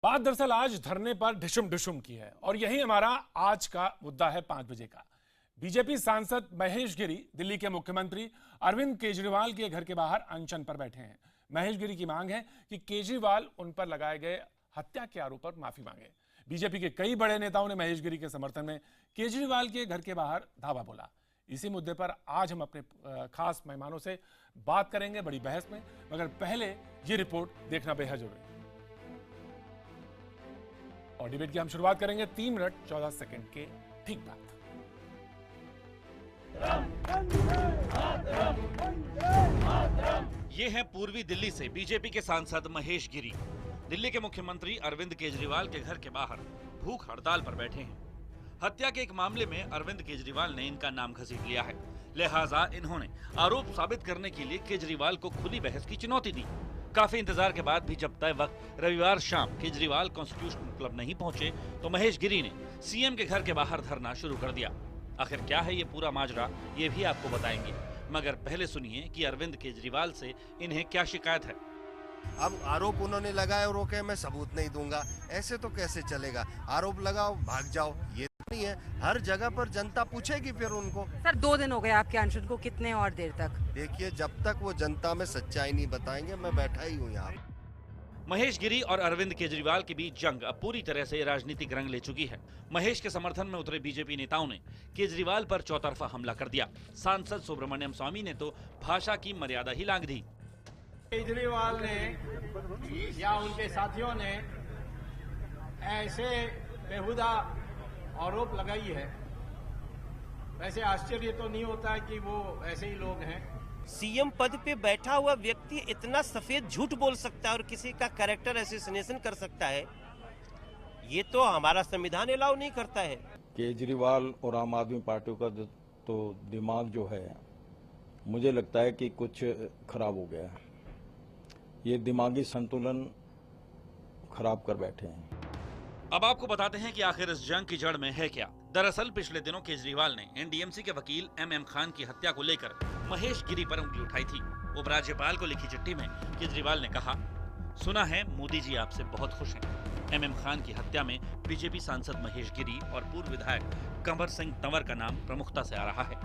बात दरअसल आज धरने पर ढिशुम ढिशुम की है और यही हमारा आज का मुद्दा है 5 बजे का। बीजेपी सांसद महेश गिरी दिल्ली के मुख्यमंत्री अरविंद केजरीवाल के घर के बाहर अनशन पर बैठे हैं। महेश गिरी की मांग है कि केजरीवाल उन पर लगाए गए हत्या के आरोप पर माफी मांगे। बीजेपी के कई बड़े नेताओं ने महेश गिरी के समर्थन में केजरीवाल के घर के बाहर धावा बोला। इसी मुद्दे पर आज हम अपने खास मेहमानों से बात करेंगे बड़ी बहस में, मगर पहले ये रिपोर्ट देखना बेहद जरूरी है। और डिबेट की हम शुरुआत करेंगे 3 मिनट 14 सेकंड के ठीक बाद। ये हैं पूर्वी दिल्ली से बीजेपी के सांसद महेश गिरी। दिल्ली के मुख्यमंत्री अरविंद केजरीवाल के घर के बाहर भूख हड़ताल पर बैठे हैं। हत्या के एक मामले में अरविंद केजरीवाल ने इनका नाम घसीट लिया है, लिहाजा इन्होंने आरोप साबित करने के लिए केजरीवाल को खुली बहस की चुनौती दी। काफी इंतजार के बाद भी जब तय वक्त रविवार शाम केजरीवाल कॉन्स्टिट्यूशन क्लब नहीं पहुंचे तो महेश गिरी ने सीएम के घर के बाहर धरना शुरू कर दिया। आखिर क्या है ये पूरा माजरा, ये भी आपको बताएंगे, मगर पहले सुनिए कि अरविंद केजरीवाल से इन्हें क्या शिकायत है। अब आरोप उन्होंने लगाए और रोके, मैं सबूत नहीं दूंगा, ऐसे तो कैसे चलेगा। आरोप लगाओ भाग जाओ, ये नहीं है। हर जगह पर जनता पूछेगी फिर उनको। सर 2 दिन हो गए आपके अनशन को, कितने और देर तक? देखिए, जब तक वो जनता में सच्चाई नहीं बताएंगे, मैं बैठा ही हूँ यहाँ। महेश गिरी और अरविंद केजरीवाल के बीच जंग अब पूरी तरह से राजनीतिक रंग ले चुकी है। महेश के समर्थन में उतरे बीजेपी नेताओं ने केजरीवाल पर चौतरफा हमला कर दिया। सांसद सुब्रमण्यम स्वामी ने तो भाषा की मर्यादा ही लांघ दी। केजरीवाल ने या उनके साथियों ने ऐसे बेहुदा आरोप लगाई है, वैसे आश्चर्य तो नहीं होता कि वो ऐसे ही लोग हैं। सीएम पद पे बैठा हुआ व्यक्ति इतना सफेद झूठ बोल सकता है और किसी का कैरेक्टर असैसिनेशन कर सकता है, ये तो हमारा संविधान अलाउ नहीं करता है। केजरीवाल और आम आदमी पार्टी का तो दिमाग जो है, मुझे लगता है कि कुछ खराब हो गया है। ये दिमागी संतुलन खराब कर बैठे हैं। अब आपको बताते हैं कि आखिर इस जंग की जड़ में है क्या। दरअसल पिछले दिनों केजरीवाल ने एनडीएमसी के वकील एमएम खान की हत्या को लेकर महेश गिरी पर उंगली उठाई थी। उपराज्यपाल को लिखी चिट्ठी में केजरीवाल ने कहा, सुना है मोदी जी आपसे बहुत खुश हैं। एमएम खान की हत्या में बीजेपी सांसद महेश गिरी और पूर्व विधायक कंवर सिंह तंवर का नाम प्रमुखता से आ रहा है,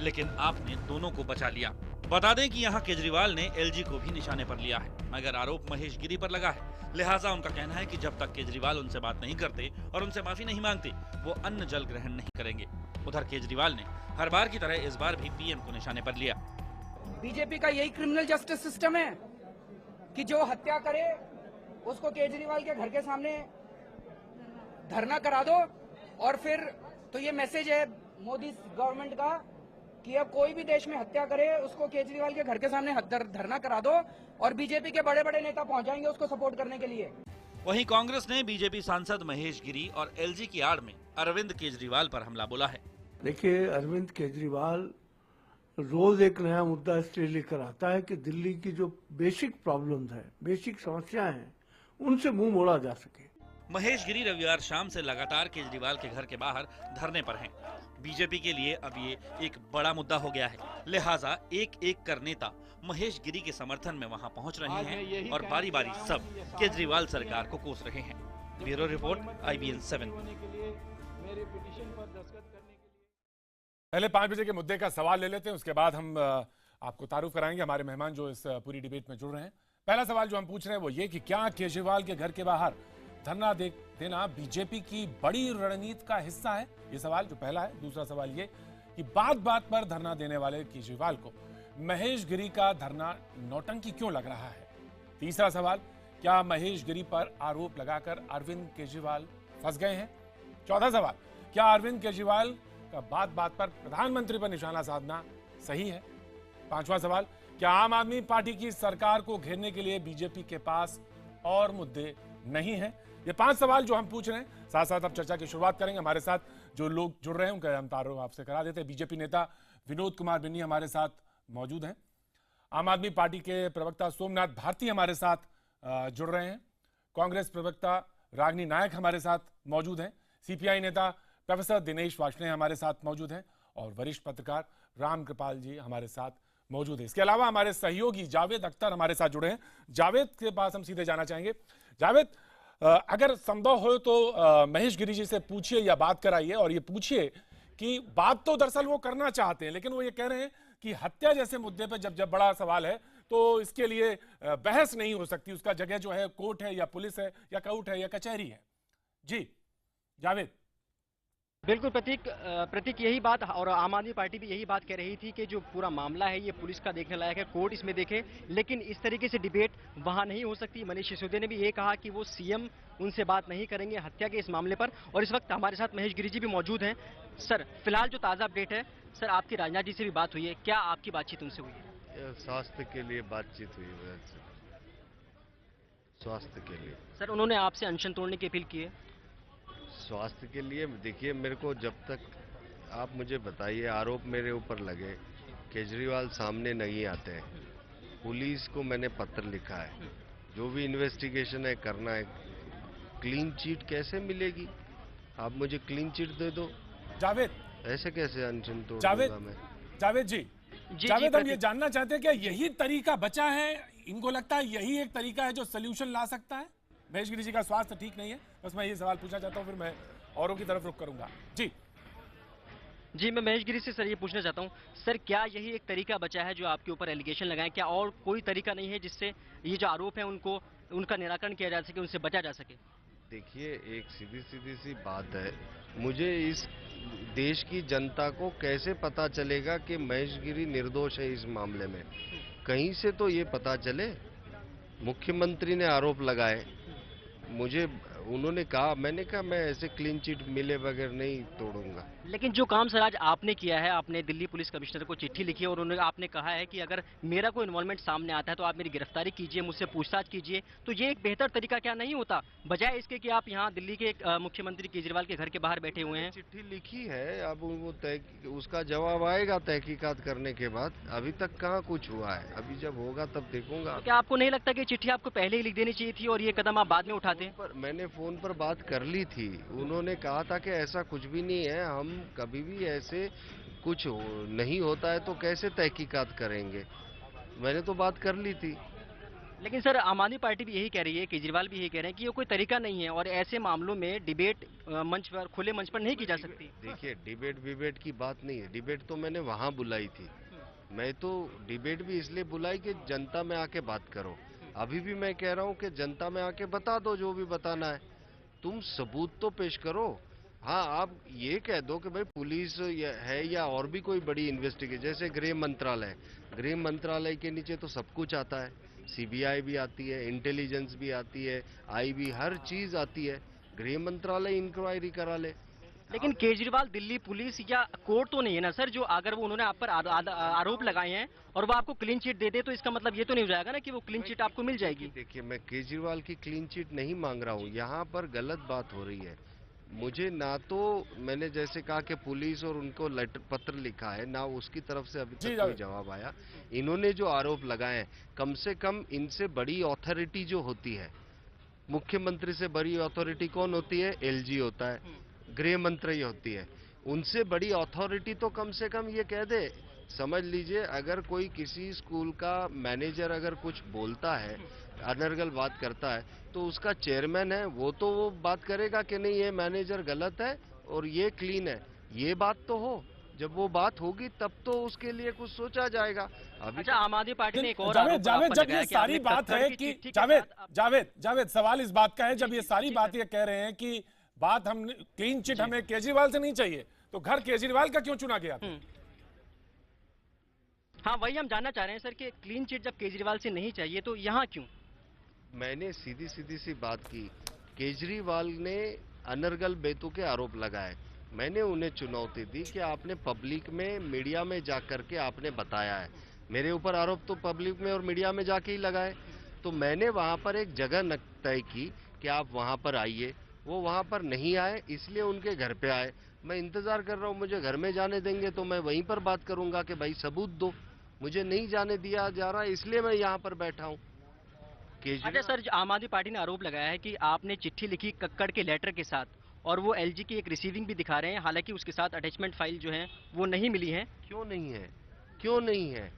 लेकिन आपने दोनों को बचा लिया। बता दें कि यहाँ केजरीवाल ने एलजी को भी निशाने पर लिया है, मगर आरोप महेश गिरी पर लगा है। लिहाजा उनका कहना है कि जब तक केजरीवाल उनसे बात नहीं करते और उनसे माफी नहीं मांगते, वो अन्न जल ग्रहण नहीं करेंगे। उधर केजरीवाल ने हर बार की तरह इस बार भी पीएम को निशाने पर लिया। बीजेपी का यही क्रिमिनल जस्टिस सिस्टम है कि जो हत्या करे उसको केजरीवाल के घर के सामने धरना करा दो, और फिर तो ये मैसेज है मोदी गवर्नमेंट का कि अब कोई भी देश में हत्या करे उसको केजरीवाल के घर के सामने धरना करा दो, और बीजेपी के बड़े बड़े नेता पहुंच जाएंगे उसको सपोर्ट करने के लिए। वहीं कांग्रेस ने बीजेपी सांसद महेश गिरी और एलजी की आड़ में अरविंद केजरीवाल पर हमला बोला है। देखिए, अरविंद केजरीवाल रोज एक नया मुद्दा इसलिए लेकर आता है कि दिल्ली की जो बेसिक प्रॉब्लम्स है, बेसिक समस्याएं हैं, उनसे मुंह मोड़ा जा सके। महेश गिरी रविवार शाम से लगातार केजरीवाल के घर के बाहर धरने पर हैं। बीजेपी के लिए अब ये एक बड़ा मुद्दा हो गया है, लिहाजा एक एक कर नेता महेश गिरी के समर्थन में वहां पहुंच रहे हैं और बारी बारी सब केजरीवाल सरकार को कोस रहे हैं। Bureau report IBN 7। पहले 5 बजे के मुद्दे का सवाल ले लेते हैं, उसके बाद हम आपको तारुफ कराएंगे हमारे मेहमान जो इस पूरी डिबेट में जुड़ रहे हैं। पहला सवाल जो हम पूछ रहे हैं वो ये कि क्या केजरीवाल के घर के बाहर धरना देना बीजेपी की बड़ी रणनीति का हिस्सा है? ये सवाल जो पहला है। दूसरा सवाल ये कि बात बात पर धरना देने वाले केजरीवाल को महेश गिरी का धरना नौटंकी क्यों लग रहा है? तीसरा सवाल, क्या महेश गिरी पर आरोप लगाकर अरविंद केजरीवाल फंस गए हैं? चौथा सवाल, क्या अरविंद केजरीवाल का बात बात पर प्रधानमंत्री पर निशाना साधना सही है? पांचवा सवाल, क्या आम आदमी पार्टी की सरकार को घेरने के लिए बीजेपी के पास और मुद्दे नहीं है? ये 5 सवाल जो हम पूछ रहे हैं। साथ साथ अब चर्चा की शुरुआत करेंगे। हमारे साथ जो लोग जुड़ रहे हैं उनका हम तारुफ आपसे करा देते हैं। बीजेपी नेता विनोद कुमार बिन्नी हमारे साथ मौजूद हैं। आम आदमी पार्टी के प्रवक्ता सोमनाथ भारती हमारे साथ जुड़ रहे हैं। कांग्रेस प्रवक्ता रागिनी नायक हमारे साथ मौजूद हैं। सीपीआई नेता प्रोफेसर दिनेश वार्ष्णेय हमारे साथ मौजूद हैं और वरिष्ठ पत्रकार राम कृपाल जी हमारे साथ मौजूद है। इसके अलावा हमारे सहयोगी जावेद अख्तर हमारे साथ जुड़े हैं। जावेद के पास हम सीधे जाना चाहेंगे। जावेद, अगर संभव हो तो महेश गिरी जी से पूछिए या बात कराइए और ये पूछिए कि बात तो दरअसल वो करना चाहते हैं, लेकिन वो ये कह रहे हैं कि हत्या जैसे मुद्दे पे जब बड़ा सवाल है तो इसके लिए बहस नहीं हो सकती, उसका जगह जो है कोर्ट है या पुलिस है या कोर्ट है या कचहरी है। जी जावेद। बिल्कुल प्रतीक यही बात और आम आदमी पार्टी भी यही बात कह रही थी कि जो पूरा मामला है ये पुलिस का देखने लायक है, कोर्ट इसमें देखे, लेकिन इस तरीके से डिबेट वहां नहीं हो सकती। मनीष सिसोदिया ने भी ये कहा कि वो सीएम उनसे बात नहीं करेंगे हत्या के इस मामले पर। और इस वक्त हमारे साथ महेश गिरी जी भी मौजूद हैं। सर फिलहाल जो ताज़ा अपडेट है, सर आपकी राजनाथ जी से भी बात हुई है, क्या आपकी बातचीत उनसे हुई है? स्वास्थ्य के लिए बातचीत हुई है, स्वास्थ्य के लिए। सर उन्होंने आपसे अनशन तोड़ने की अपील की है? स्वास्थ्य के लिए देखिए, मेरे को जब तक आप मुझे बताइए आरोप मेरे ऊपर लगे, केजरीवाल सामने नहीं आते हैं, पुलिस को मैंने पत्र लिखा है, जो भी इन्वेस्टिगेशन है करना है, क्लीन चिट कैसे मिलेगी? आप मुझे क्लीन चिट दे दो। जावेद ऐसे कैसे अनशन तोड़ दूंगा मैं? जावेद जी, जावेद हम ये जानना चाहते हैं कि यही तरीका बचा है, इनको लगता है यही एक तरीका है जो सोल्यूशन ला सकता है? महेश गिरी जी का स्वास्थ्य ठीक नहीं है, बस मैं ये सवाल पूछना चाहता हूँ, फिर मैं औरों की तरफ रुख करूंगा। जी मैं महेश गिरी से सर ये पूछना चाहता हूँ, सर क्या यही एक तरीका बचा है जो आपके ऊपर एलिगेशन लगाए? क्या और कोई तरीका नहीं है जिससे ये जो आरोप है उनको उनका निराकरण किया जा सके, उनसे बचा जा सके? देखिए, एक सीधी सी बात है, मुझे इस देश की जनता को कैसे पता चलेगा कि महेश गिरी निर्दोष है इस मामले में? कहीं से तो ये पता चले। मुख्यमंत्री ने आरोप लगाए, मुझे उन्होंने कहा, मैंने कहा मैं ऐसे क्लीन चिट मिले बगैर नहीं तोड़ूंगा। लेकिन जो काम सर आज आपने किया है, आपने दिल्ली पुलिस कमिश्नर को चिट्ठी लिखी है और उन्होंने आपने कहा है कि अगर मेरा कोई इन्वॉल्वमेंट सामने आता है तो आप मेरी गिरफ्तारी कीजिए, मुझसे पूछताछ कीजिए, तो ये एक बेहतर तरीका क्या नहीं होता, बजाय इसके कि आप यहाँ दिल्ली के मुख्यमंत्री केजरीवाल के घर के बाहर बैठे हुए हैं? चिट्ठी लिखी है, अब वो उसका जवाब आएगा तहकीकात करने के बाद। अभी तक कहाँ कुछ हुआ है, अभी जब होगा तब देखूंगा। क्या आपको नहीं लगता कि चिट्ठी आपको पहले ही लिख देनी चाहिए थी और ये कदम आप बाद में उठाते? मैंने फोन पर बात कर ली थी, उन्होंने कहा था कि ऐसा कुछ भी नहीं है, हम कभी भी ऐसे कुछ नहीं होता है तो कैसे तहकीकात करेंगे, मैंने तो बात कर ली थी। लेकिन सर आम आदमी पार्टी भी यही कह रही है, केजरीवाल भी यही कह रहे हैं कि ये कोई तरीका नहीं है और ऐसे मामलों में डिबेट मंच पर, खुले मंच पर नहीं की जा सकती। देखिए, डिबेट की बात नहीं है, डिबेट तो मैंने वहां बुलाई थी, मैं तो डिबेट भी इसलिए बुलाई कि जनता में आके बात करो। अभी भी मैं कह रहा हूँ कि जनता में आके बता दो जो भी बताना है, तुम सबूत तो पेश करो। हाँ, आप ये कह दो कि भाई पुलिस है या और भी कोई बड़ी इन्वेस्टिगेशन, जैसे गृह मंत्रालय के नीचे तो सब कुछ आता है, सीबीआई भी आती है, इंटेलिजेंस भी आती है, आईबी, हर चीज आती है, गृह मंत्रालय इंक्वायरी करा ले। लेकिन केजरीवाल दिल्ली पुलिस या कोर्ट तो नहीं है ना सर, जो अगर वो उन्होंने आप पर आरोप लगाए हैं और वो आपको क्लीन चिट दे दे तो इसका मतलब ये तो नहीं हो जाएगा ना कि वो क्लीन चिट आपको मिल जाएगी? देखिए, मैं केजरीवाल की क्लीन चिट नहीं मांग रहा हूँ, यहाँ पर गलत बात हो रही है। मुझे ना तो मैंने जैसे कहा कि पुलिस और उनको पत्र लिखा है, ना उसकी तरफ से अभी तक कोई जवाब आया। इन्होंने जो आरोप लगाए हैं, कम से कम इनसे बड़ी अथॉरिटी जो होती है, मुख्यमंत्री से बड़ी अथॉरिटी कौन होती है? एलजी होता है, गृह मंत्री होती है, उनसे बड़ी अथॉरिटी तो कम से कम ये कह दे। समझ लीजिए, अगर कोई किसी स्कूल का मैनेजर अगर कुछ बोलता है, अनर्गल बात करता है, तो उसका चेयरमैन है, वो तो वो बात करेगा कि नहीं ये मैनेजर गलत है और ये क्लीन है, ये बात तो हो। जब वो बात होगी तब तो उसके लिए कुछ सोचा जाएगा। अभी अच्छा, आम आदमी पार्टी ने एक और जावेद जब ये सारी बात है कि जावेद सवाल इस बात का है, जब ये सारी बात ये कह रहे हैं कि बात हम क्लीन चिट हमें केजरीवाल से नहीं चाहिए, तो घर केजरीवाल का क्यों चुना गया? हाँ, वही हम जानना चाह रहे हैं सर कि क्लीन चिट जब केजरीवाल से नहीं चाहिए तो यहाँ क्यों? मैंने सीधी सी बात की, केजरीवाल ने अनर्गल बेतु के आरोप लगाए, मैंने उन्हें चुनौती दी कि आपने पब्लिक में, मीडिया में जाकर के आपने बताया है, मेरे ऊपर आरोप तो पब्लिक में और मीडिया में जाके ही लगाए, तो मैंने वहां पर एक जगह तय की कि आप वहां पर आइए, वो वहां पर नहीं आए, इसलिए उनके घर पे आए। मैं इंतजार कर रहा हूँ, मुझे घर में जाने देंगे तो मैं वहीं पर बात करूंगा कि भाई सबूत दो, मुझे नहीं जाने दिया जा रहा, इसलिए मैं यहाँ पर बैठा हूँ। अच्छा सर, आम आदमी पार्टी ने आरोप लगाया है कि आपने चिट्ठी लिखी कक्कड़ के लेटर के साथ और वो एलजी की एक रिसीविंग भी दिखा रहे हैं, हालांकि उसके साथ अटैचमेंट फाइल जो है वो नहीं मिली है। क्यों नहीं है?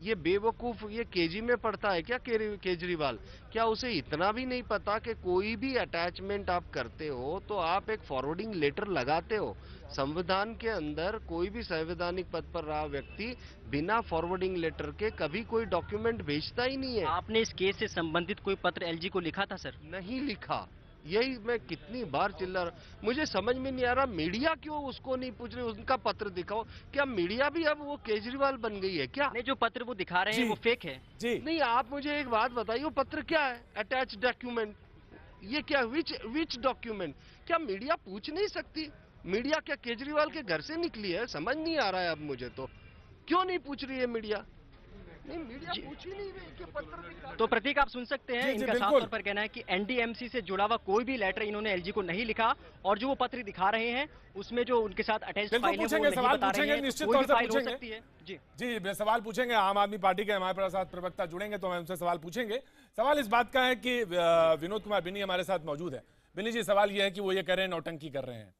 ये बेवकूफ ये केजी में पढ़ता है क्या केजरीवाल? क्या उसे इतना भी नहीं पता कि कोई भी अटैचमेंट आप करते हो तो आप एक फॉरवर्डिंग लेटर लगाते हो? संविधान के अंदर कोई भी संवैधानिक पद पर रहा व्यक्ति बिना फॉरवर्डिंग लेटर के कभी कोई डॉक्यूमेंट भेजता ही नहीं है। आपने इस केस से संबंधित कोई पत्र एलजी को लिखा था सर? नहीं लिखा, यही मैं कितनी बार चिल्ला रहा, मुझे समझ में नहीं आ रहा मीडिया क्यों उसको नहीं पूछ रही, उनका पत्र दिखाओ। क्या मीडिया भी अब वो केजरीवाल बन गई है क्या? नहीं, जो पत्र वो दिखा रहे हैं वो फेक है जी। नहीं, आप मुझे एक बात बताइए, वो पत्र क्या है? अटैच डॉक्यूमेंट, ये क्या? विच डॉक्यूमेंट? क्या मीडिया पूछ नहीं सकती? मीडिया क्या केजरीवाल के घर से निकली है? समझ नहीं आ रहा है अब मुझे तो, क्यों नहीं पूछ रही है मीडिया? नहीं, मीडिया पूछ ही नहीं रही कि पत्र दिखा। तो प्रतीक आप सुन सकते हैं, इनका साफ तौर पर कहना है कि एनडीएमसी से जुड़ा हुआ कोई भी लेटर इन्होंने एलजी को नहीं लिखा, और जो वो पत्र दिखा रहे हैं उसमें जो उनके साथ अटैच्ड फाइल है वो नहीं बता रहे हैं। निश्चित कोई तौर भी से फाइल हो पूछेंगे सकती है। जी सवाल पूछेंगे। आम आदमी पार्टी के हमारे साथ प्रवक्ता जुड़ेंगे तो हम उनसे सवाल पूछेंगे। सवाल इस बात का है कि विनोद कुमार बिनी हमारे साथ मौजूद है। बिनी जी, सवाल यह है कि वो ये कह रहे हैं नौटंकी कर रहे हैं।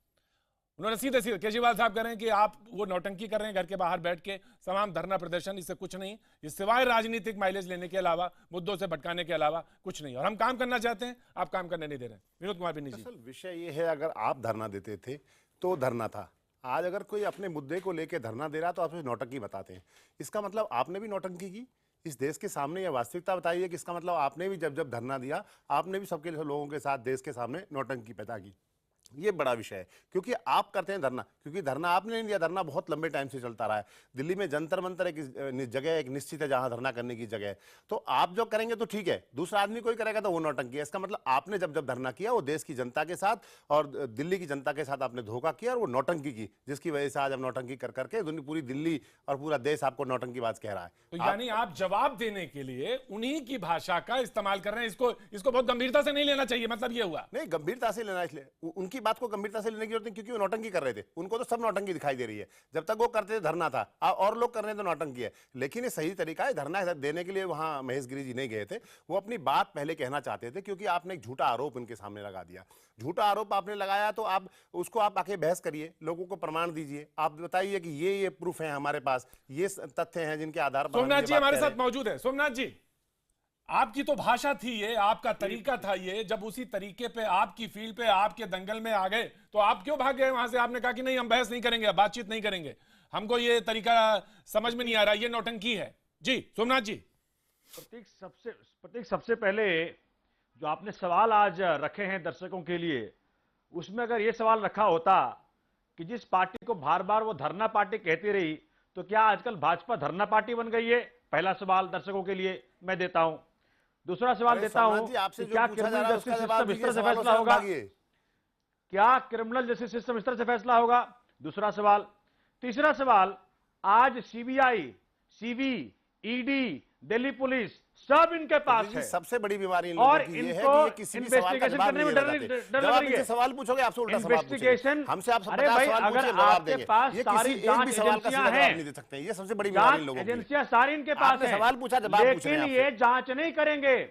उन्होंने सीधे केजरीवाल साहब कह रहे हैं कि आप वो नौटंकी कर रहे हैं घर के बाहर बैठ के, तमाम धरना प्रदर्शन, इससे कुछ नहीं, ये सिवाय राजनीतिक माइलेज लेने के अलावा, मुद्दों से भटकाने के अलावा कुछ नहीं, और हम काम करना चाहते हैं, आप काम करने नहीं दे रहे हैं। विनोद कुमार बिनी जी, विषय ये है, अगर आप धरना देते थे तो धरना था, आज अगर कोई अपने मुद्दे को लेकर धरना दे रहा तो आप नौटंकी बताते हैं। इसका मतलब आपने भी नौटंकी की इस देश के सामने। यह वास्तविकता बताइए कि इसका मतलब आपने भी जब धरना दिया, आपने भी सबके लोगों के साथ देश के सामने नौटंकी पैदा की। ये बड़ा विषय है, क्योंकि आप करते हैं धरना, क्योंकि धरना आपने नहीं दिया, धरना बहुत लंबे टाइम से चलता रहा है। दिल्ली में जंतर मंतर एक जगह, एक निश्चित है जहां धरना करने की जगह है, तो आप जो करेंगे तो ठीक है, दूसरा आदमी कोई करेगा तो वो नौटंकी है। इसका मतलब आपने जब धरना किया वो देश की जनता के साथ और दिल्ली की जनता के साथ आपने धोखा किया और वो नौटंकी की, जिसकी वजह से आज आप नौटंकी कर करके पूरी दिल्ली और पूरा देश आपको नौटंकीबाज कह रहा है। तो यानी आप जवाब देने के लिए उन्हीं की भाषा का इस्तेमाल कर रहे हैं। इसको बहुत गंभीरता से नहीं लेना चाहिए, मतलब ये हुआ नहीं, गंभीरता से लेना, इसलिए उनकी बात को गंभीरता से की जरूरत नहीं, क्योंकि वो नौटंकी कर रहे थे, उनको तो सब नौटंकी दिखाई दे रही है। जब तक वो करते थे धरना था, और लोग कर रहे हैं तो नौटंकी है। लेकिन ये सही तरीका है, धरना देने के लिए वहां महेश गिरी जी नहीं गए थे, वो अपनी बात पहले कहना चाहते थे, क्योंकि आपने एक झूठा आरोप उनके सामने लगा दिया। झूठा आरोप आपने लगाया तो आप उसको आप आके बहस करिए, लोगों को प्रमाण दीजिए, आप बताइए कि ये प्रूफ है हमारे पास, ये तथ्य हैं जिनके आधार पर। सोमनाथ जी हमारे साथ मौजूद है। सोमनाथ जी, आपकी तो भाषा थी ये, आपका तरीका था ये, जब उसी तरीके पे आपकी फील्ड पे आपके दंगल में आ गए तो आप क्यों भाग गए वहां से? आपने कहा कि नहीं, हम बहस नहीं करेंगे, बातचीत नहीं करेंगे, हमको ये तरीका समझ में नहीं आ रहा, ये नौटंकी है। जी सोमनाथ जी। प्रतीक, सबसे पहले जो आपने सवाल आज रखे हैं दर्शकों के लिए, उसमें अगर ये सवाल रखा होता कि जिस पार्टी को बार बार वो धरना पार्टी कहती रही, तो क्या आजकल भाजपा धरना पार्टी बन गई है? पहला सवाल दर्शकों के लिए मैं देता हूं। दूसरा सवाल देता हूं, क्या क्रिमिनल जस्टिस सिस्टम इस तरह से फैसला होगा? क्या क्रिमिनल जस्टिस सिस्टम इस तरह से फैसला होगा? दूसरा सवाल। तीसरा सवाल, आज CBI, CB, ED, Delhi police सब इनके पास है। सबसे बड़ी बीमारी इन लोगों की ये है कि ये किसी भी सवाल का जवाब नहीं देते। जब आप इनसे सवाल पूछोगे आपसे उल्टा सवाल पूछेंगे, हमसे आप 50 सवाल पूछिए, जवाब देंगे। ये किसी एक भी सवाल का सीधा जवाब नहीं दे सकते। ये सबसे बड़ी बीमारी इन लोगों की। एजेंसियां सारी इनके पास है, सवाल पूछा जवाब पूछ रहे हैं, लेकिन ये जांच नहीं करेंगे,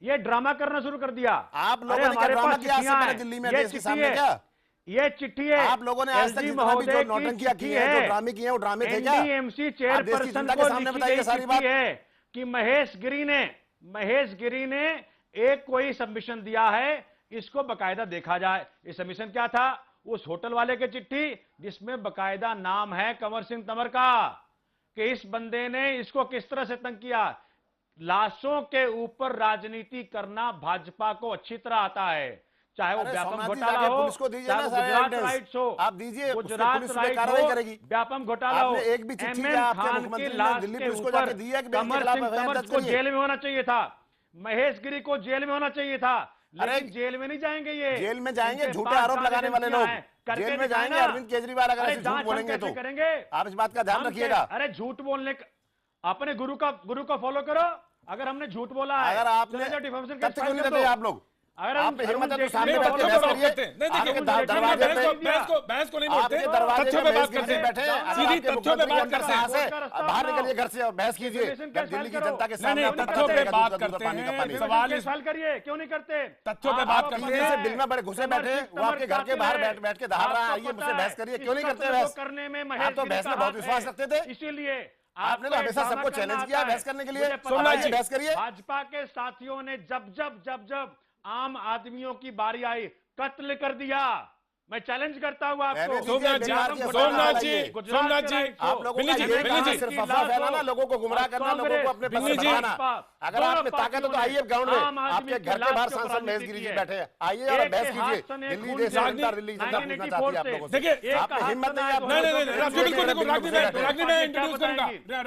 ये ड्रामा करना शुरू कर दिया। आप लोगों ने ड्रामा किया दिल्ली में देश के सामने? क्या ये चिट्ठी है? आप लोगों ने आज तक जितना भी जो नौटंकियां की है, जो ड्रामे किए हैं, वो ड्रामे थे क्या? एनडीएमसी चेयरपर्सन को लिखी गई चिट्ठी है कि महेश गिरी ने एक कोई सबमिशन दिया है, इसको बकायदा देखा जाए। ये सबमिशन क्या था? उस होटल वाले की चिट्ठी जिसमें बकायदा नाम है कंवर सिंह तंवर का, कि इस बंदे ने इसको किस तरह से तंग किया। लाशों के ऊपर राजनीति करना भाजपा को अच्छी तरह आता है, चाहे वो व्यापम घोटाला हो, चाहे वो गुजरात राइट्स हो, आप दीजिए, गुजरात राइट्स हो, व्यापम घोटाला हो, एक भी चिट्ठी खान की लाश के ऊपर कंवर सिंह तंवर को जेल में होना चाहिए था, महेश गिरी को जेल में होना चाहिए था, लेकिन जेल में नहीं जाएंगे। ये जेल में जाएंगे झूठे आरोप लगाने वाले लोग, जेल में जाएंगे अरविंद केजरीवाल अगर ऐसे झूठ बोलेंगे तो करेंगे। आप इस बात का ध्यान रखिएगा। अरे झूठ बोलने अपने गुरु का फॉलो करो। अगर हमने झूठ बोला है, अगर आपने तथ्य क्यों नहीं देते आप लोग? अगर आप हिम्मत है तो सामने बहस को नहीं मोड़ते, तथ्यों पे बात करते हैं, सीधी तथ्यों पे बात करते हैं। बाहर निकलिए घर से और बहस कीजिए दिल्ली की जनता के सामने। तथ्यों पे बात करते हैं, सवाल करिए, क्यों नहीं करते? तथ्यों पे बात करते हैं। बिल में बड़े घुसे बैठे, वो आपके घर के बाहर बैठ के दहाड़ रहा है, आइए मुझसे बहस करिए, क्यों नहीं करते बहस? करने में आप तो बहस में बहुत विश्वास रखते थे, इसीलिए आपने तो हमेशा सबको चैलेंज किया बहस करने के लिए। सोमनाथ जी बहस करिए। भाजपा के साथियों ने जब आम आदमियों की बारी आई कत्ल कर दिया। मैं चैलेंज करता हूँ आपको। सोमनाथ जी आप लोगों का ये सिर्फ अफवाह फैलाना, लोगों को गुमराह करना, लोगों को अपने पक्ष में बढ़ाना। अगर आप में ताकत हो तो आइए ग्राउंड में, आपके घर के बाहर सांसद महेश गिरी जी बैठे हैं, आइए और बहस कीजिए। दिल्ली जैसे सरकार दिल्ली की जनता पूछना चाहती है आप लोगों से। देखिए आपकी हिम्मत नहीं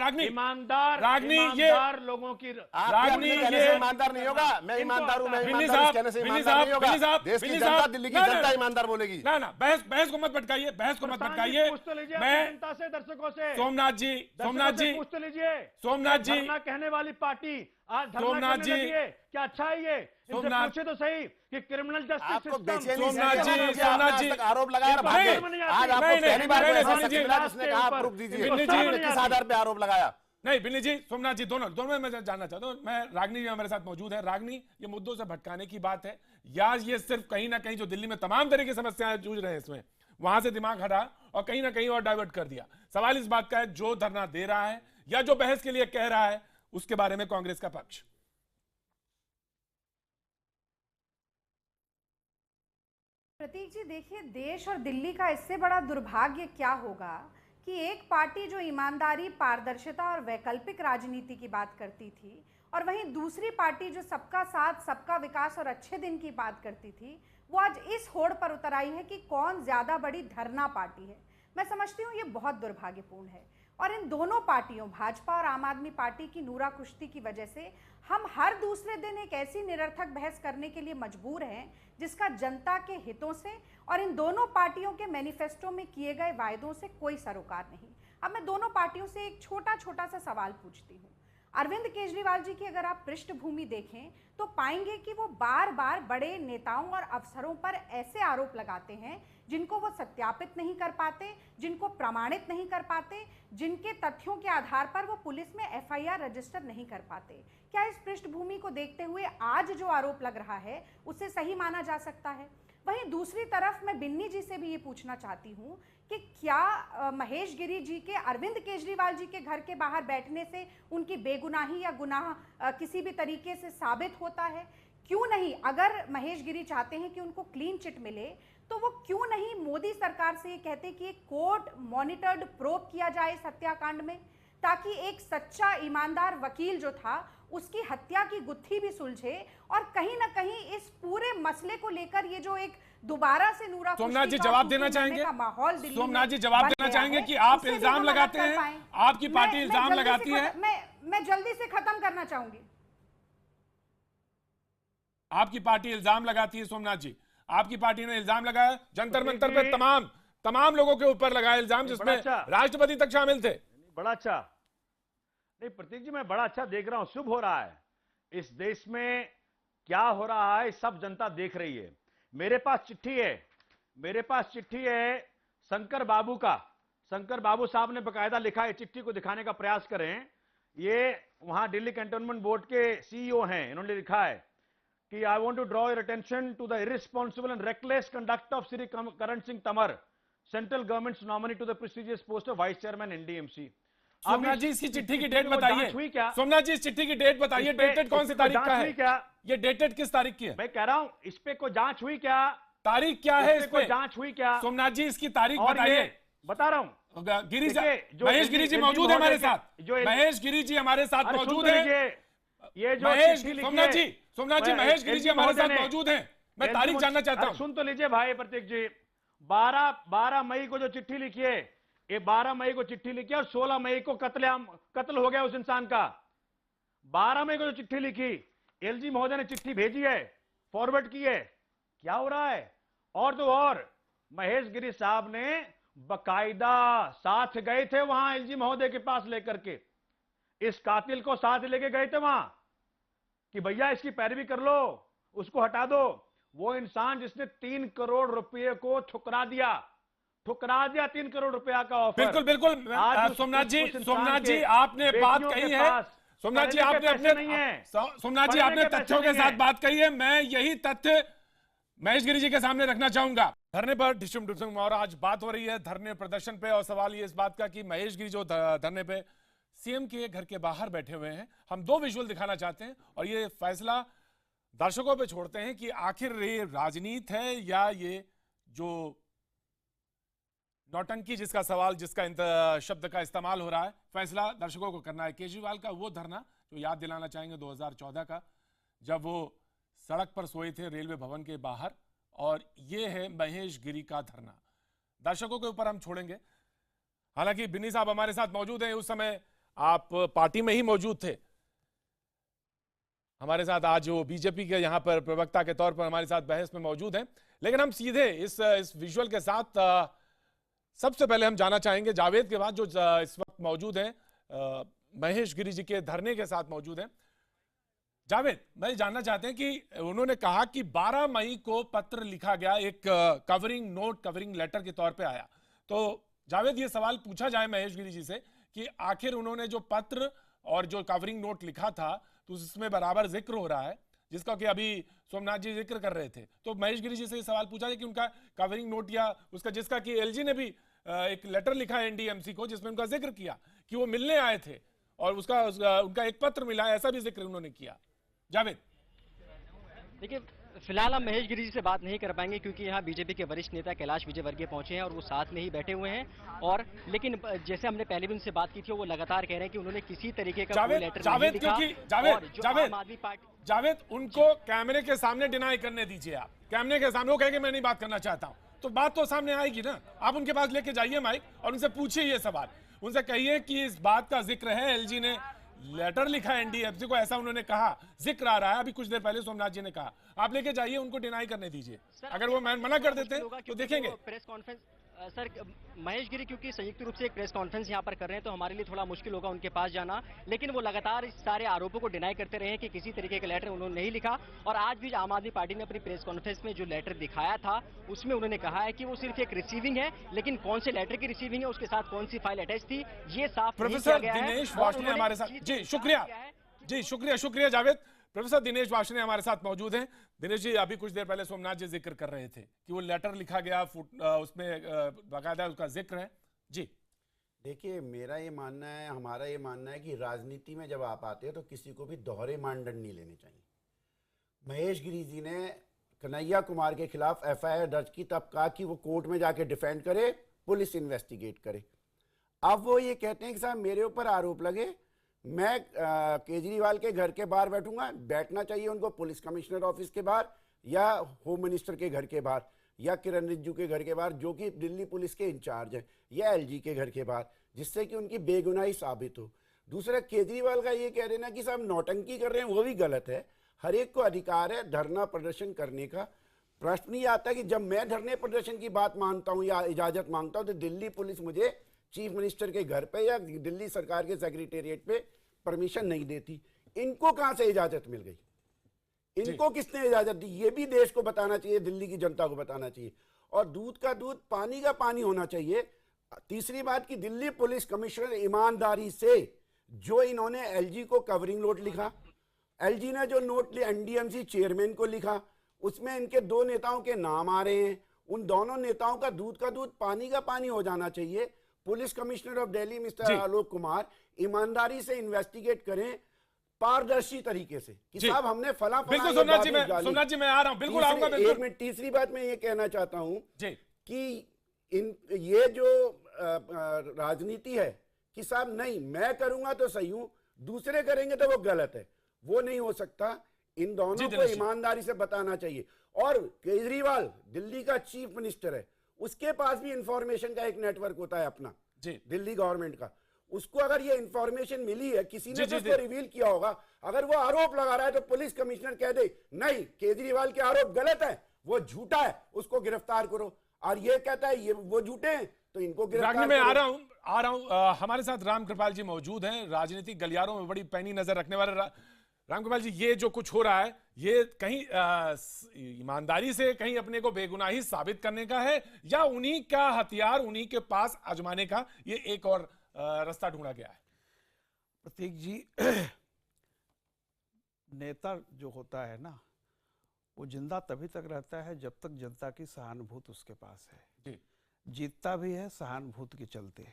है। ईमानदार लोगों की रागनी ये ईमानदार नहीं होगा। मैं ईमानदार हूँ, मैं ईमानदार कहने से ईमानदार नहीं होगा। देश की जनता, दिल्ली की जनता ईमानदार बोलेगी। ना बहस को मत भटकाइए, बहस को मत भटकाइए। मैं दर्शकों से सोमनाथ जी पूछ तो लीजिए। सोमनाथ जी कहने वाली पार्टी आज सोमनाथ जी क्या अच्छा है ये? सोमनाथ पूछे तो सही कि क्रिमिनल जस्टिस सोमनाथ जी आरोप लगाया आज आपको पहली बार जिसने कहा प्रूफ दीजिए, किस आधार पे आरोप लगाया? नहीं बिन्नी जी, सोमनाथ जी दोनों में मैं जानना चाहता हूं। मैं रागनी जी हमारे साथ मौजूद है। रागनी, ये मुद्दों से भटकाने की बात है या ये सिर्फ कहीं ना कहीं जो दिल्ली में तमाम तरह की समस्याएं जूझ रहे हैं इसमें वहां से दिमाग हटा और कहीं ना कहीं और डाइवर्ट कर दिया? सवाल इस बात का है जो धरना दे रहा है या जो बहस के लिए कह रहा है उसके बारे में कांग्रेस का पक्ष। प्रतीक जी देखिए, देश और दिल्ली का इससे बड़ा दुर्भाग्य क्या होगा कि एक पार्टी जो ईमानदारी, पारदर्शिता और वैकल्पिक राजनीति की बात करती थी और वहीं दूसरी पार्टी जो सबका साथ, सबका विकास और अच्छे दिन की बात करती थी, वो आज इस होड़ पर उतर आई है कि कौन ज्यादा बड़ी धरना पार्टी है। मैं समझती हूँ ये बहुत दुर्भाग्यपूर्ण है और इन दोनों पार्टियों, भाजपा और आम आदमी पार्टी की नूरा कुश्ती की वजह से हम हर दूसरे दिन एक ऐसी निरर्थक बहस करने के लिए मजबूर हैं जिसका जनता के हितों से और इन दोनों पार्टियों के मैनिफेस्टो में किए गए वायदों से कोई सरोकार नहीं। अब मैं दोनों पार्टियों से एक छोटा सा सवाल पूछती हूँ। अरविंद केजरीवाल जी की अगर आप पृष्ठभूमि देखें तो पाएंगे कि वो बार बार बड़े नेताओं और अफसरों पर ऐसे आरोप लगाते हैं जिनको वो सत्यापित नहीं कर पाते, जिनको प्रमाणित नहीं कर पाते, जिनके तथ्यों के आधार पर वो पुलिस में एफआईआर रजिस्टर नहीं कर पाते। क्या इस पृष्ठभूमि को देखते हुए आज जो आरोप लग रहा है उसे सही माना जा सकता है? वहीं दूसरी तरफ मैं बिन्नी जी से भी ये पूछना चाहती हूँ कि क्या महेश गिरी जी के अरविंद केजरीवाल जी के घर के बाहर बैठने से उनकी बेगुनाही या गुनाह किसी भी तरीके से साबित होता है? क्यों नहीं, अगर महेश गिरी चाहते हैं कि उनको क्लीन चिट मिले तो वो क्यों नहीं मोदी सरकार से ये कहते कि एक कोर्ट मॉनिटर्ड प्रोब किया जाए इस हत्याकांड में, ताकि एक सच्चा ईमानदार वकील जो था उसकी हत्या की गुत्थी भी सुलझे और कहीं ना कहीं इस पूरे मसले को लेकर ये जो एक दोबारा से नूरा सोमनाथ जी जवाब देना चाहेंगे? सोमनाथ जी जवाब देना चाहेंगे कि आप इल्जाम लगाते हैं, आपकी पार्टी इल्जाम लगाती है? मैं जल्दी से खत्म करना चाहूंगी। आपकी पार्टी इल्जाम लगाती है सोमनाथ जी, आपकी पार्टी ने इल्जाम लगाया जंतर मंतर पे तमाम लोगों के ऊपर लगाया इल्जाम जिसमें राष्ट्रपति तक शामिल थे। बड़ा अच्छा नहीं प्रतीक जी, मैं बड़ा अच्छा देख रहा हूं, शुभ हो रहा है। इस देश में क्या हो रहा है सब जनता देख रही है। मेरे पास चिट्ठी है शंकर बाबू का। शंकर बाबू साहब ने बकायदा लिखा है, चिट्ठी को दिखाने का प्रयास करें। ये वहां दिल्ली कैंटोनमेंट बोर्ड के सीईओ हैं, इन्होंने लिखा है कि I want to draw your attention to the irresponsible and reckless conduct of Shri Karan Singh Tanwar, central government's nominee to the prestigious post of vice chairman NDMC. Somnath ji इसकी चिट्ठी की डेट बताइए। सोमनाथ जी इस चिट्ठी की डेट बताइए, डेटेड कौन सी तारीख का है? क्या ये डेटेड किस तारीख की है? मैं कह रहा हूं इस पे कोई जांच हुई क्या? तारीख क्या है? इस पे जांच हुई क्या? सोमनाथ जी इसकी तारीख बताइए। बता रहा हूं गिरी जी, महेश गिरी जी मौजूद है हमारे साथ, महेश गिरी जी हमारे साथ मौजूद है। ये जो सोमनाथ जी महेश गिरी जी हमारे साथ मौजूद हैं। मैं तारीख जानना चाहता हूं। सुन तो लीजिए भाई प्रतीक जी, 12 मई को जो चिट्ठी लिखी है, ये 12 मई को चिट्ठी लिखी और 16 मई को कत्ल हो गया उस इंसान का। 12 मई को जो चिट्ठी लिखी, एलजी महोदय ने चिट्ठी भेजी है, फॉरवर्ड की है। क्या हो रहा है? और तो और महेश गिरी साहब ने बकायदा साथ गए थे वहां एलजी महोदय के पास लेकर के, इस कातिल को साथ लेके गए थे वहां कि भैया इसकी पैरवी कर लो, उसको हटा दो। वो इंसान जिसने 3 करोड़ रुपए को ठुकरा दिया 3 करोड़ रुपया का ऑफर। बिल्कुल सोमनाथ जी आपने बात कही है। सोमनाथ जी आपने तथ्यों के साथ बात कही है। मैं यही तथ्य महेश गिरी जी के सामने रखना चाहूंगा। धरने पर डिस्ट्रिक्ट और आज बात हो रही है धरने प्रदर्शन पे और सवाल ये इस बात का कि महेश गिरी जो धरने पे सीएम के घर के बाहर बैठे हुए हैं। हम दो विजुअल दिखाना चाहते हैं और ये फैसला दर्शकों पे छोड़ते हैं कि आखिर ये राजनीति है या ये जो नौटंकी जिसका सवाल, जिसका शब्द का इस्तेमाल हो रहा है, फैसला दर्शकों को करना है। केजरीवाल का वो धरना जो याद दिलाना चाहेंगे 2014 का, जब वो सड़क पर सोए थे रेलवे भवन के बाहर, और ये है महेश गिरी का धरना। दर्शकों के ऊपर हम छोड़ेंगे। हालांकि बिन्नी साहब हमारे साथ मौजूद हैं, उस समय आप पार्टी में ही मौजूद थे। हमारे साथ आज वो बीजेपी के यहाँ पर प्रवक्ता के तौर पर हमारे साथ बहस में मौजूद हैं। लेकिन हम सीधे इस विजुअल के साथ सबसे पहले हम जाना चाहेंगे जावेद के बाद, जो इस वक्त मौजूद हैं महेश गिरी जी के धरने के साथ मौजूद हैं। जावेद, मैं जानना चाहते हैं कि उन्होंने कहा कि 12 मई को पत्र लिखा गया, एक कवरिंग नोट, कवरिंग लेटर के तौर पे आया। तो जावेद, ये सवाल पूछा जाए महेश गिरी जी से कि आखिर उन्होंने जो पत्र और जो कवरिंग नोट लिखा था, तो उसमें बराबर जिक्र हो रहा है, जिसका कि अभी सोमनाथ जी जिक्र कर रहे थे। तो महेश गिरी जी से ये सवाल पूछा जाए कि उनका कवरिंग नोट या उसका, जिसका कि एलजी ने भी एक लेटर लिखा है एनडीएमसी को, जिसमें उनका जिक्र किया कि वो मिलने आए थे और उनका एक पत्र मिला, ऐसा भी जिक्र उन्होंने किया। जावेद, देखिए फिलहाल हम महेश गिरी जी से बात नहीं कर पाएंगे क्योंकि यहाँ बीजेपी के वरिष्ठ नेता कैलाश विजयवर्गीय पहुंचे हैं और वो साथ में ही बैठे हुए हैं। और लेकिन जैसे हमने पहले भी उनसे बात की थी, वो लगातार कह रहे हैं कि उन्होंने किसी तरीके का कोई लेटर नहीं लिखा। जावेद, उनको कैमरे के सामने डिनाई करने दीजिए। आप कैमरे के सामने, वो कहेंगे मैं नहीं बात करना चाहता हूँ, तो बात तो सामने आएगी ना। आप उनके पास लेके जाइए माइक और उनसे पूछिए ये सवाल। उनसे कहिए कि इस बात का जिक्र है, एलजी ने लेटर लिखा है एनडीएफसी को, ऐसा उन्होंने कहा, जिक्र आ रहा है। अभी कुछ देर पहले सोमनाथ जी ने कहा, आप लेके जाइए, उनको डिनाई करने दीजिए। अगर वो मना कर देते तो देखेंगे। प्रेस कॉन्फ्रेंस सर, महेश गिरी क्योंकि संयुक्त रूप से एक प्रेस कॉन्फ्रेंस यहाँ पर कर रहे हैं, तो हमारे लिए थोड़ा मुश्किल होगा उनके पास जाना। लेकिन वो लगातार इस सारे आरोपों को डिनाई करते रहे कि किसी तरीके का लेटर उन्होंने नहीं लिखा। और आज भी आम आदमी पार्टी ने अपनी प्रेस कॉन्फ्रेंस में जो लेटर दिखाया था, उसमें उन्होंने कहा है कि वो सिर्फ एक रिसीविंग है, लेकिन कौन से लेटर की रिसीविंग है, उसके साथ कौन सी फाइल अटैच थी, ये साफ प्रोफेसर दिनेश वार्ष्णेय हमारे साथ। जी शुक्रिया जावेद। प्रोफेसर दिनेश वार्ष्णेय हमारे साथ मौजूद हैं। दिनेश जी, अभी कुछ देर पहले सोमनाथ जी जिक्र कर रहे थे कि वो लेटर लिखा गया, उसमें बाकायदा उसका जिक्र है। जी देखिए, मेरा ये मानना है, हमारा ये मानना है कि राजनीति में जब आप आते हैं तो किसी को भी दोहरे मानदंड नहीं लेने चाहिए। महेश गिरी जी ने कन्हैया कुमार के खिलाफ एफआईआर दर्ज की, तब कहा कि वो कोर्ट में जाके डिफेंड करे, पुलिस इन्वेस्टिगेट करे। अब वो ये कहते हैं कि साहब मेरे ऊपर आरोप लगे, मैं केजरीवाल के घर के बाहर बैठूंगा। बैठना चाहिए उनको पुलिस कमिश्नर ऑफिस के बाहर, या होम मिनिस्टर के घर के बाहर, या किरण रिजिजू के घर के बाहर, जो कि दिल्ली पुलिस के इंचार्ज हैं, या एलजी के घर के बाहर, जिससे कि उनकी बेगुनाही साबित हो। दूसरा, केजरीवाल का ये कह रहे ना कि साहब नौटंकी कर रहे हैं, वो भी गलत है। हर एक को अधिकार है धरना प्रदर्शन करने का। प्रश्न ये आता है कि जब मैं धरने प्रदर्शन की बात मानता हूँ या इजाजत मांगता हूँ, तो दिल्ली पुलिस मुझे चीफ मिनिस्टर के घर पे या दिल्ली सरकार के सेक्रेटेरिएट पे परमिशन नहीं देती। इनको कहां से इजाजत मिल गई? इनको किसने इजाजत दी? ये भी देश को बताना चाहिए, दिल्ली की जनता को बताना चाहिए। और दूध का दूध, पानी का पानी होना चाहिए। तीसरी बात कि दिल्ली पुलिस कमिश्नर ईमानदारी से, जो इन्होंने एलजी को कवरिंग नोट लिखा, एलजी ने जो नोट लिया एनडीएमसी चेयरमैन को लिखा, उसमें इनके दो नेताओं के नाम आ रहे हैं। उन दोनों नेताओं का दूध पानी का पानी हो जाना चाहिए। Police commissioner of Delhi mister Alok Kumar ईमानदारी से इन्वेस्टिगेट करें, पारदर्शी तरीके से कि साहब हमने फला बिल्कुल। सोमनाथ जी मैं आ रहा हूं, बिल्कुल आऊंगा, बिल्कुल। एक मिनट, तीसरी बात मैं ये कहना चाहता हूं कि ये जो राजनीति है कि साहब नहीं मैं करूंगा तो सही हूं, दूसरे करेंगे तो वो गलत है, वो नहीं हो सकता। इन दोनों को ईमानदारी से बताना चाहिए। और केजरीवाल दिल्ली का चीफ मिनिस्टर है, उसके पास भी इंफॉर्मेशन का एक नेटवर्क होता है अपना, दिल्ली गवर्नमेंट का। उसको अगर ये इंफॉर्मेशन मिली है, किसी ने उसको रिवील किया होगा, अगर वो आरोप लगा रहा है तो पुलिस कमिश्नर कह दे नहीं केजरीवाल के आरोप गलत है, वो झूठा है, उसको गिरफ्तार करो। और ये कहता है ये वो झूठे हैं तो इनको गिरफ्तार मैं आ रहा हूं। हमारे साथ राम कृपाल जी मौजूद हैं, राजनीतिक गलियारों में बड़ी पैनी नजर रखने वाले। राम कृपाल जी, ये जो कुछ हो रहा है, ये कहीं ईमानदारी से कहीं अपने को बेगुनाही साबित करने का है, या उन्हीं का हथियार उन्हीं के पास आजमाने का ये एक और रास्ता ढूंढा गया है? प्रतीक जी, नेता जो होता है ना, वो जिंदा तभी तक रहता है जब तक जनता की सहानुभूति उसके पास है। जीतता भी है सहानुभूति के चलते।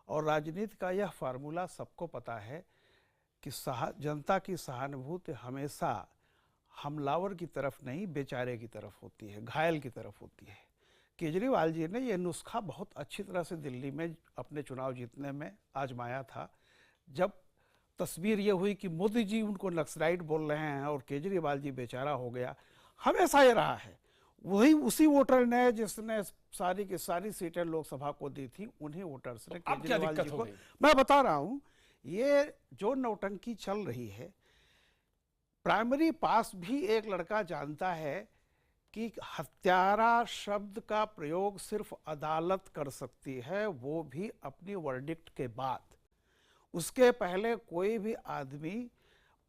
और राजनीति का यह फार्मूला सबको पता है कि जनता की सहानुभूति हमेशा हमलावर की तरफ नहीं, बेचारे की तरफ होती है, घायल की तरफ होती है। केजरीवाल जी ने यह नुस्खा बहुत अच्छी तरह से दिल्ली में अपने चुनाव जीतने में आजमाया था। जब तस्वीर ये हुई कि मोदी जी उनको नक्सलाइट बोल रहे हैं और केजरीवाल जी बेचारा हो गया, हमेशा ये रहा है। वही उसी वोटर ने जिसने सारी की सारी सीटें लोकसभा को दी थी, उन्हीं वोटर्स ने केजरीवाल जी को, मैं बता रहा हूं, ये जो नौटंकी चल रही है, प्राइमरी पास भी एक लड़का जानता है कि हत्यारा शब्द का प्रयोग सिर्फ अदालत कर सकती है, वो भी अपनी वर्डिक्ट के बाद। उसके पहले कोई भी आदमी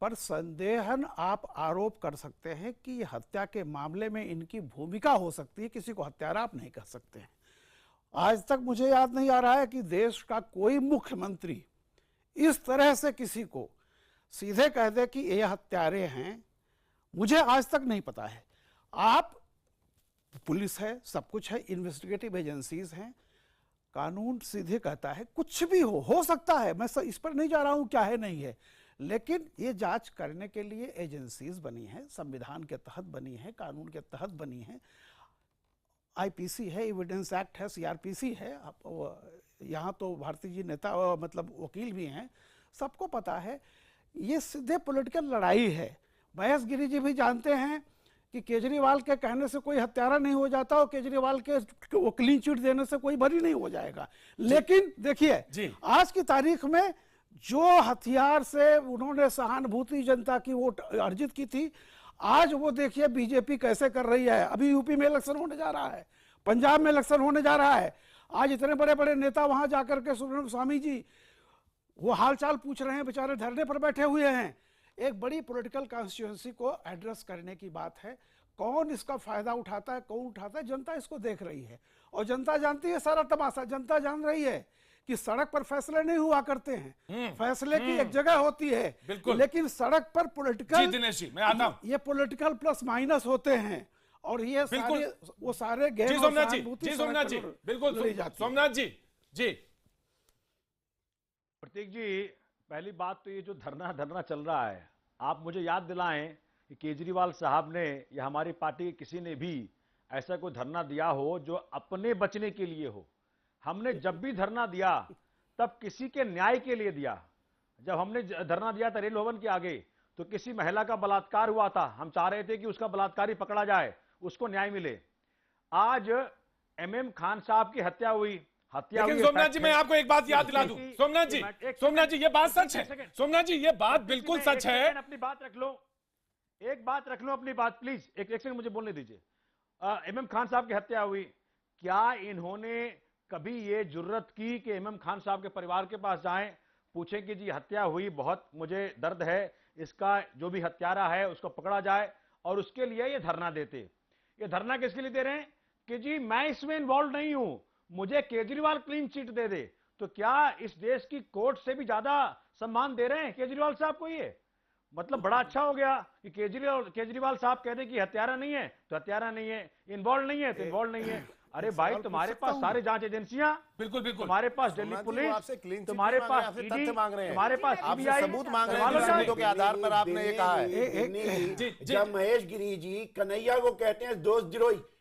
पर संदेहन आप आरोप कर सकते हैं कि हत्या के मामले में इनकी भूमिका हो सकती है, किसी को हत्यारा आप नहीं कह सकते हैं। आज तक मुझे याद नहीं आ रहा है कि देश का कोई मुख्यमंत्री इस तरह से किसी को सीधे कह दे कि ये हत्यारे हैं, मुझे आज तक नहीं पता है। आप पुलिस है, सब कुछ है, इन्वेस्टिगेटिव एजेंसीज हैं, कानून सीधे कहता है कुछ भी हो सकता है। मैं इस पर नहीं जा रहा हूं क्या है नहीं है, लेकिन ये जांच करने के लिए एजेंसीज बनी हैं, संविधान के तहत बनी है, कानून के तहत बनी है, आईपीसी है, एविडेंस एक्ट है, सीआरपीसी है। यहाँ तो भारती जी नेता मतलब वकील भी हैं, सबको पता है ये सीधे पॉलिटिकल लड़ाई है। महेश गिरी जी भी जानते हैं कि केजरीवाल के कहने से कोई हत्यारा नहीं हो जाता और केजरीवाल के वो क्लीन चिट देने से कोई बरी नहीं हो जाएगा। लेकिन देखिए आज की तारीख में जो हथियार से उन्होंने सहानुभूति जनता की वोट अर्जित की थी, आज वो देखिए बीजेपी कैसे कर रही है। अभी यूपी में इलेक्शन होने जा रहा है, पंजाब में इलेक्शन होने जा रहा है। आज इतने बड़े बड़े नेता वहां जाकर के सुब्रमण्यम स्वामी जी वो हालचाल पूछ रहे हैं, बेचारे धरने पर बैठे हुए हैं। एक बड़ी पॉलिटिकल कॉन्स्टिट्यूएंसी को एड्रेस करने की बात है। कौन इसका फायदा उठाता है, कौन उठाता है, जनता इसको देख रही है और जनता जानती है सारा तमाशा। जनता जान रही है कि सड़क पर फैसले नहीं हुआ करते हैं, फैसले की एक जगह होती है, लेकिन सड़क पर पॉलिटिकल, दिनेश जी मैं आता हूं, ये पॉलिटिकल प्लस माइनस होते हैं और ये सारे वो सारे जी सोमनाथ जी बिल्कुल सोमनाथ जी प्रतीक जी, पहली बात तो ये जो धरना चल रहा है, आप मुझे याद दिलाएं कि केजरीवाल साहब ने या हमारी पार्टी किसी ने भी ऐसा कोई धरना दिया हो जो अपने बचने के लिए हो। हमने जब भी धरना दिया तब किसी के न्याय के लिए दिया। जब हमने धरना दिया था रेल भवन के आगे तो किसी महिला का बलात्कार हुआ था, हम चाह रहे थे कि उसका बलात्कारी पकड़ा जाए, उसको न्याय मिले। आज एमएम खान साहब की हत्या हुई, लेकिन सोमनाथ जी मैं आपको एक बात याद दिला दूं। सोमनाथ जी ये बात सच है। सोमनाथ जी ये बात बिल्कुल सच है। अपनी बात रख लो, एक बात रख लो अपनी बात प्लीज, एक सेकंड मुझे बोलने दीजिए। एमएम खान साहब की हत्या हुई, क्या इन्होंने कभी ये जुर्रत की कि एमएम खान साहब के परिवार के पास जाएं, पूछें कि जी हत्या हुई, बहुत मुझे दर्द है, इसका जो भी हत्यारा है उसको पकड़ा जाए, और उसके लिए ये धरना देते। ये धरना किसके लिए दे रहे हैं कि जी मैं इसमें इन्वॉल्व नहीं हूं, मुझे केजरीवाल क्लीन चिट दे दे। तो क्या इस देश की कोर्ट से भी ज्यादा सम्मान दे रहे हैं केजरीवाल साहब को? ये मतलब बड़ा अच्छा हो गया कि केजरीवाल साहब कह दे कि हत्यारा नहीं है तो हत्यारा नहीं है, इन्वॉल्व नहीं है तो इन्वॉल्व नहीं है। अरे भाई तुम्हारे पास सारे जांच एजेंसियां, बिल्कुल तुम्हारे पास दिल्ली पुलिस, तुम्हारे पास ईडी, तुम्हारे पास सीबीआई, सबूत मांग रहे हैं, सबूतों के आधार पर आपने ये कहा है। जब महेश गिरी जी कन्हैया को कहते हैं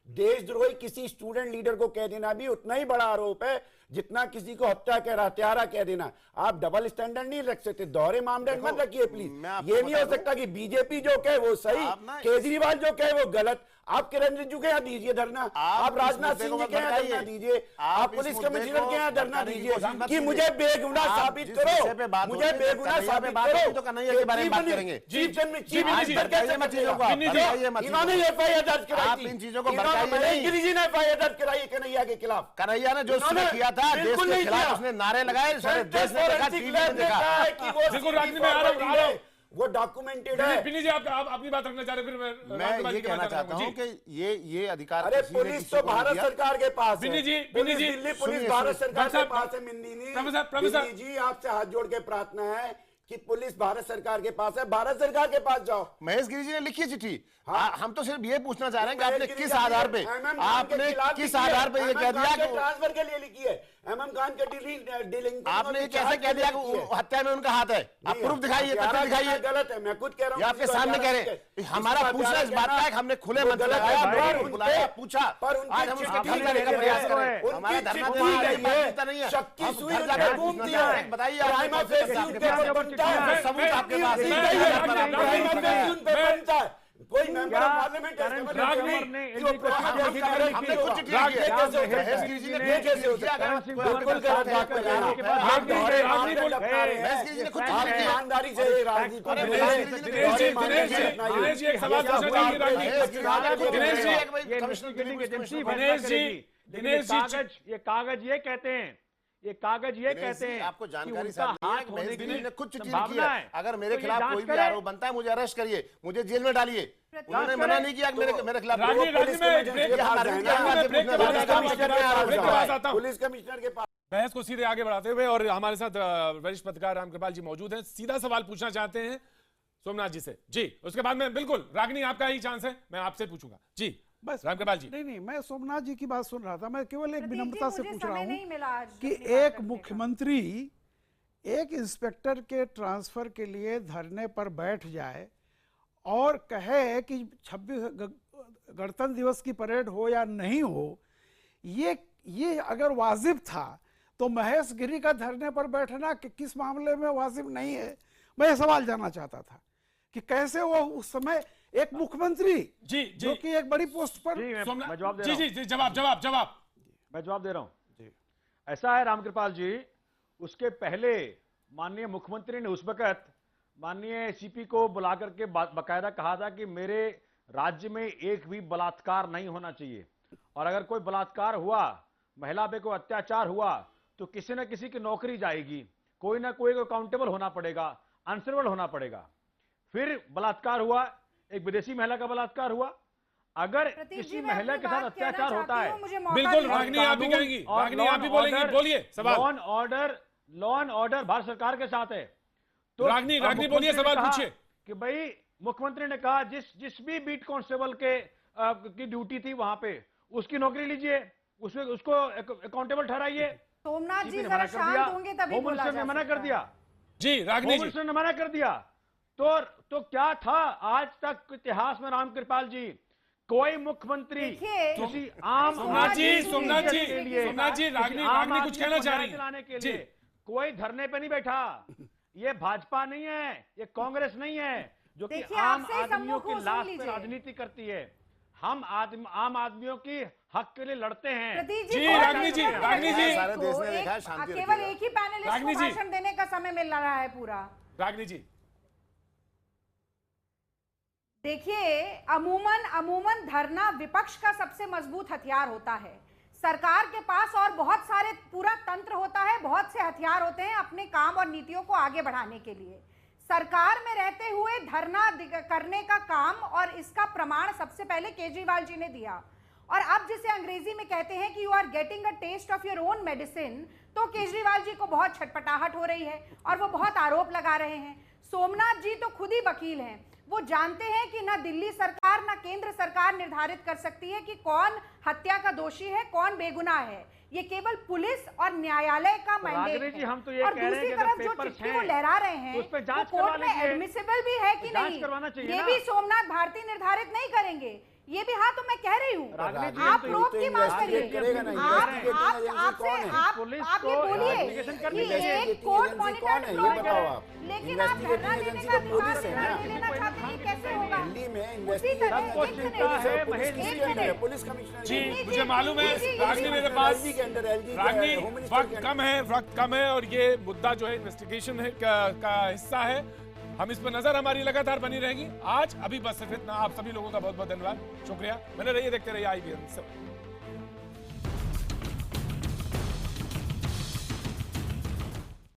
देशद्रोही किसी स्टूडेंट लीडर को कह देना भी उतना ही बड़ा आरोप है जितना किसी को हत्यारा कह देना। आप डबल स्टैंडर्ड नहीं रख सकते, दोहरे मामले मत रखिए प्लीज। ये नहीं हो सकता कि बीजेपी जो कहे वो सही, केजरीवाल जो कहे वो गलत। आप किरण रिजिजू के यहाँ दीजिए धरना, आप राजनाथ सिंह जी के यहाँ धरना दीजिए, आप पुलिस कमिश्नर के यहाँ धरना दीजिए कि मुझे बेगुनाह साबित करो, मुझे बेगुनाह साबित करो। तो कन्हैया के बारे में बात करेंगे। चीफ मिनिस्टर कैसे बचेगा? इन्होंने एफआईआर दर्ज कराई थी, इन चीजों को गिरी जी ने एफआईआर दर्ज कराई कन्हैया के खिलाफ। कन्हैया ने जो किया था देश के खिलाफ, उसने नारे लगाए, सारे देश ने देखा, टीवी ने देखा। बिल्कुल राजनीति में आ रहा हूं, वो डॉक्यूमेंटेड है। पिनी जी आप अपनी बात रखना चाह रहे, फिर मैं ये कहना चाहता हूं कि ये अधिकार, अरे पुलिस तो भारत सरकार के पास है। पिनी जी दिल्ली पुलिस भारत सरकार के पास है। मिन्नी जी आपसे हाथ जोड़ के प्रार्थना है कि पुलिस भारत सरकार के पास है, भारत सरकार के पास जाओ। महेश गिरी जी ने लिखी चिट्ठी। हाँ। हम तो सिर्फ ये पूछना चाह रहे हैं कि आपने किस आधार पे ये कह दिया कि ट्रांसफर के लिए लिखी है? एमएम खान के डीलिंग आपने ये कैसे कह दिया कि हत्या में उनका हाथ है? आप प्रूफ दिखाइए, तथ्य दिखाइए। गलत है, मैं खुद कह रहा हूँ। आपके सामने कह रहे हैं। हमारा पूछना इस बात का है कि हमने खुले मंच लगाया, बुलाया, पूछा, आज हम उसको ठीक करने का प्रयास कर रहे हैं। हमारा धरना नहीं है, शक्ति सुई उन्होंने घूम दिया है। बताइए सबूत आपके पास कोई मेंबर ऑफ पार्लियामेंट ईमानदारी से ये कागज ये कहते हैं, ये कागज ये कहते हैं आपको जानकारी ने खुद चिट्ठी लिखी है। अगर मेरे खिलाफ कोई भी आरोप बनता है मुझे अरेस्ट करिए, मुझे जेल में डालिए। उन्होंने मना नहीं किया मेरे खिलाफ। पुलिस कमिश्नर के पास बहस को सीधे आगे बढ़ाते हुए, और हमारे साथ वरिष्ठ पत्रकार रामकृपाल जी मौजूद हैं, सीधा सवाल पूछना चाहते हैं सोमनाथ जी से। जी, उसके बाद में बिल्कुल रागिनी आपका ही चांस है, मैं आपसे पूछूंगा। जी बस रामकृपाल जी। नहीं, मैं सोमनाथ जी की बात सुन रहा था। मैं केवल एक विनम्रता से पूछ रहा हूँ कि एक मुख्यमंत्री एक इंस्पेक्टर के ट्रांसफर के लिए धरने पर बैठ जाए और कहे कि 26 गणतंत्र दिवस की परेड हो या नहीं हो, ये अगर वाजिब था तो महेश गिरी का धरने पर बैठना किस मामले में वाजिब नहीं है? मैं ये सवाल जानना चाहता था कि कैसे वो उस समय एक मुख्यमंत्री जो कि एक बड़ी पोस्ट पर। मैं जवाब दे रहा हूं। जी, जवाब मैं जवाब दे रहा हूं। ऐसा है रामकृपाल जी, उसके पहले माननीय मुख्यमंत्री ने उस वक्त माननीय सीपी को बुला करके बाकायदा कहा था कि मेरे राज्य में एक भी बलात्कार नहीं होना चाहिए, और अगर कोई बलात्कार हुआ, महिला पे कोई अत्याचार हुआ, तो किसी न किसी की नौकरी जाएगी, कोई ना कोई अकाउंटेबल होना पड़ेगा, आंसरेबल होना पड़ेगा। फिर बलात्कार हुआ, एक विदेशी महिला का बलात्कार हुआ। अगर किसी महिला के साथ अत्याचार होता है, बिल्कुल रागिनी आप भी कहेंगी, रागिनी आप भी बोलेंगी, बोलिए सवाल। लॉ एंड ऑर्डर भारत सरकार के साथ है, तो रागिनी बोलिए, सवाल पूछिए। कि भाई मुख्यमंत्री ने कहा जिस भी बीट कांस्टेबल की ड्यूटी थी वहां पे, उसकी नौकरी लीजिए, उसको अकाउंटेबल ठहराइए। सोमनाथ जी जरा शांत होंगे तभी होम मिनिस्टर ने मना कर दिया। जी रागिनी जी, होम मिनिस्टर ने मना कर दिया। तो क्या था आज तक इतिहास में रामकृपाल जी, कोई मुख्यमंत्री किसी आम सोमनाथ जी रागिनी कुछ कहना चाह रही चलाने के लिए कोई धरने पे नहीं बैठा। ये भाजपा नहीं है, ये कांग्रेस नहीं है जो कि आम आदमियों की लाश पे राजनीति करती है। हम आम आदमियों की हक के लिए लड़ते हैं। जी रागिनी जी, सारे देश ने देखा है शांति। केवल एक ही पैनलिस्ट को भाषण देने का समय मिल रहा है पूरा। रागिनी जी देखिए, अमूमन धरना विपक्ष का सबसे मजबूत हथियार होता है। सरकार के पास और बहुत सारे पूरा तंत्र होता है, बहुत से हथियार होते हैं अपने काम और नीतियों को आगे बढ़ाने के लिए। सरकार में रहते हुए धरना करने का काम और इसका प्रमाण सबसे पहले केजरीवाल जी ने दिया। और अब जिसे अंग्रेजी में कहते हैं कि you are getting a taste of your own medicine, तो केजरीवाल जी को बहुत छटपटाहट हो रही है और वो बहुत आरोप लगा रहे हैं। सोमनाथ जी तो खुद ही वकील हैं, वो जानते हैं कि ना दिल्ली सरकार ना केंद्र सरकार निर्धारित कर सकती है कि कौन हत्या का दोषी है, कौन बेगुनाह है। ये केवल पुलिस और न्यायालय का मैंडेट है। हम तो ये और दूसरी तरफ जो चिट्ठी वो लहरा रहे हैं वो कोर्ट में एडमिसिबल भी है कि नहीं, ये भी सोमनाथ भारती निर्धारित नहीं करेंगे। ये भी हाँ, तो मैं कह रही हूँ, आप प्रूफ की मांग करिए। आप ये बोलिए कि एक कोर्ट मॉनिटर्ड लॉ है, लेकिन आप धरना देने का अधिकार नहीं लेना चाहते हैं, कैसे होगा? उसी तरह पुलिस कमिश्नर जी, मुझे मालूम है रागिनी मेरे पास रागिनी वक्त कम है और ये मुद्दा जो है इन्वेस्टिगेशन का हिस्सा है। हम इस पर नजर हमारी लगातार बनी रहेगी। आज अभी बस सिर्फ इतना। आप सभी लोगों का बहुत बहुत धन्यवाद, शुक्रिया। बने रहिए, देखते रहिए IBN।